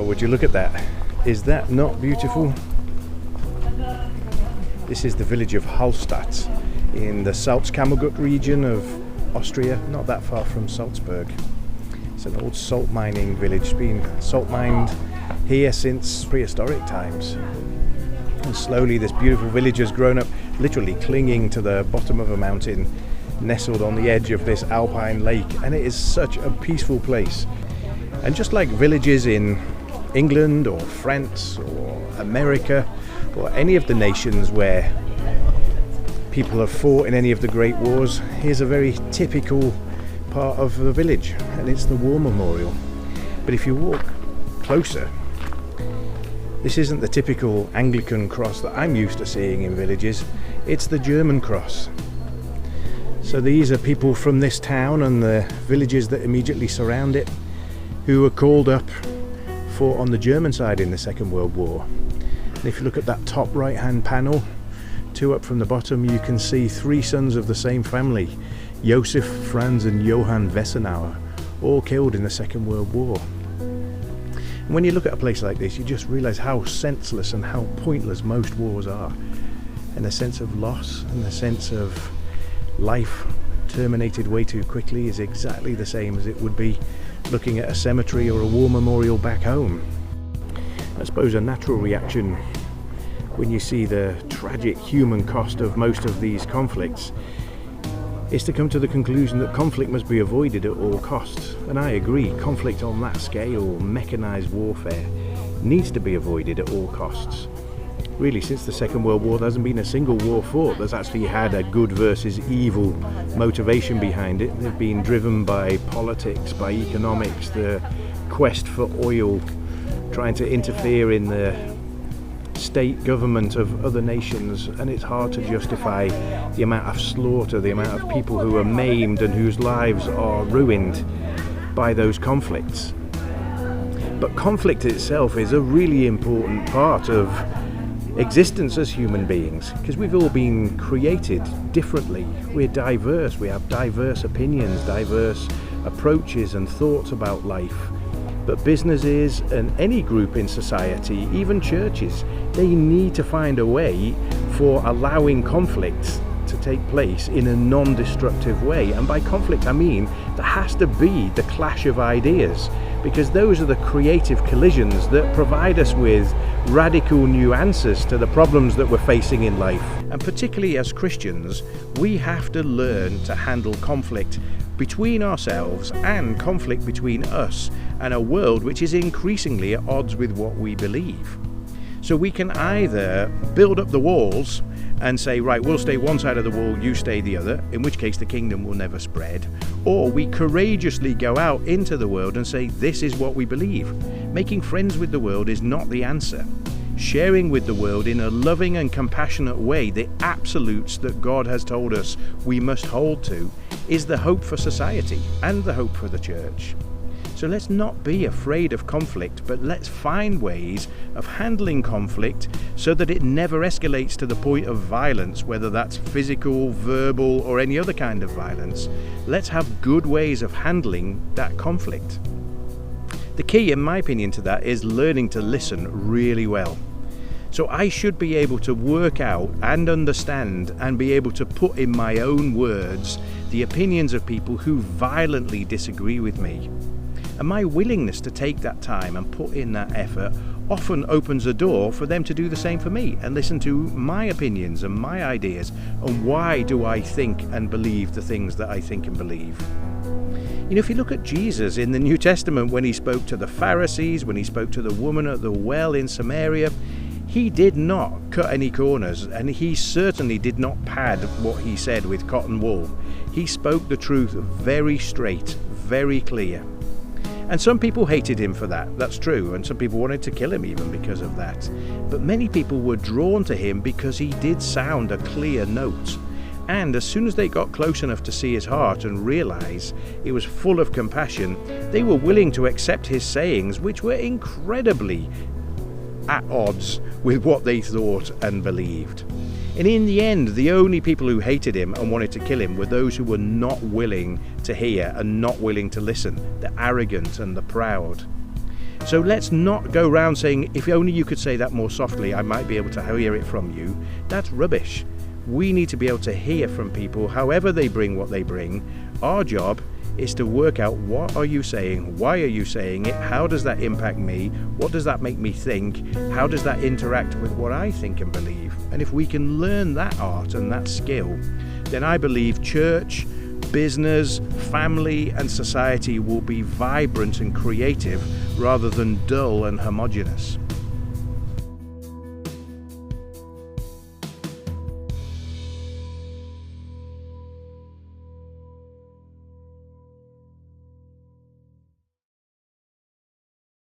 would you look at that? Is that not beautiful? This is the village of Hallstatt in the Salzkammergut region of Austria, not that far from Salzburg. It's an old salt mining village. It's been salt mined here since prehistoric times. And slowly this beautiful village has grown up, literally clinging to the bottom of a mountain, nestled on the edge of this alpine lake, and it is such a peaceful place. And just like villages in England or France or America or any of the nations where people have fought in any of the great wars, here's a very typical part of the village, and it's the War Memorial. But if you walk closer, this isn't the typical Anglican cross that I'm used to seeing in villages, it's the German cross. So these are people from this town and the villages that immediately surround it who were called up for on the German side in the Second World War. And if you look at that top right hand panel, 2 up from the bottom, you can see 3 sons of the same family, Josef, Franz and Johann Wessenauer, all killed in the Second World War. And when you look at a place like this, you just realise how senseless and how pointless most wars are. And the sense of loss and the sense of life terminated way too quickly is exactly the same as it would be looking at a cemetery or a war memorial back home. I suppose a natural reaction when you see the tragic human cost of most of these conflicts is to come to the conclusion that conflict must be avoided at all costs. And I agree, conflict on that scale, mechanised warfare, needs to be avoided at all costs. Really, since the Second World War, there hasn't been a single war fought that's actually had a good versus evil motivation behind it. They've been driven by politics, by economics, the quest for oil, trying to interfere in the state government of other nations, and it's hard to justify the amount of slaughter, the amount of people who are maimed and whose lives are ruined by those conflicts. But conflict itself is a really important part of existence as human beings, because we've all been created differently. We're diverse, we have diverse opinions, diverse approaches and thoughts about life. But businesses and any group in society, even churches, they need to find a way for allowing conflict to take place in a non-destructive way. And by conflict I mean there has to be the clash of ideas, because those are the creative collisions that provide us with radical new answers to the problems that we're facing in life. And particularly as Christians, we have to learn to handle conflict between ourselves and conflict between us and a world which is increasingly at odds with what we believe. So we can either build up the walls and say, right, we'll stay one side of the wall, you stay the other, in which case the kingdom will never spread. Or we courageously go out into the world and say, this is what we believe. Making friends with the world is not the answer. Sharing with the world in a loving and compassionate way the absolutes that God has told us we must hold to is the hope for society and the hope for the church. So let's not be afraid of conflict, but let's find ways of handling conflict so that it never escalates to the point of violence, whether that's physical, verbal, or any other kind of violence. Let's have good ways of handling that conflict. The key, in my opinion, to that is learning to listen really well. So I should be able to work out and understand and be able to put in my own words the opinions of people who violently disagree with me. And my willingness to take that time and put in that effort often opens a door for them to do the same for me and listen to my opinions and my ideas and why do I think and believe the things that I think and believe. You know, if you look at Jesus in the New Testament, when he spoke to the Pharisees, when he spoke to the woman at the well in Samaria, he did not cut any corners, and he certainly did not pad what he said with cotton wool. He spoke the truth very straight, very clear. And some people hated him for that, that's true, and some people wanted to kill him even because of that. But many people were drawn to him because he did sound a clear note. And as soon as they got close enough to see his heart and realize it was full of compassion, they were willing to accept his sayings, which were incredibly at odds with what they thought and believed. And in the end, the only people who hated him and wanted to kill him were those who were not willing to hear and not willing to listen, the arrogant and the proud. So let's not go around saying, if only you could say that more softly, I might be able to hear it from you. That's rubbish. We need to be able to hear from people, however they bring what they bring. Our job is to work out, what are you saying? Why are you saying it? How does that impact me? What does that make me think? How does that interact with what I think and believe? And if we can learn that art and that skill, then I believe church, business, family and society will be vibrant and creative rather than dull and homogeneous.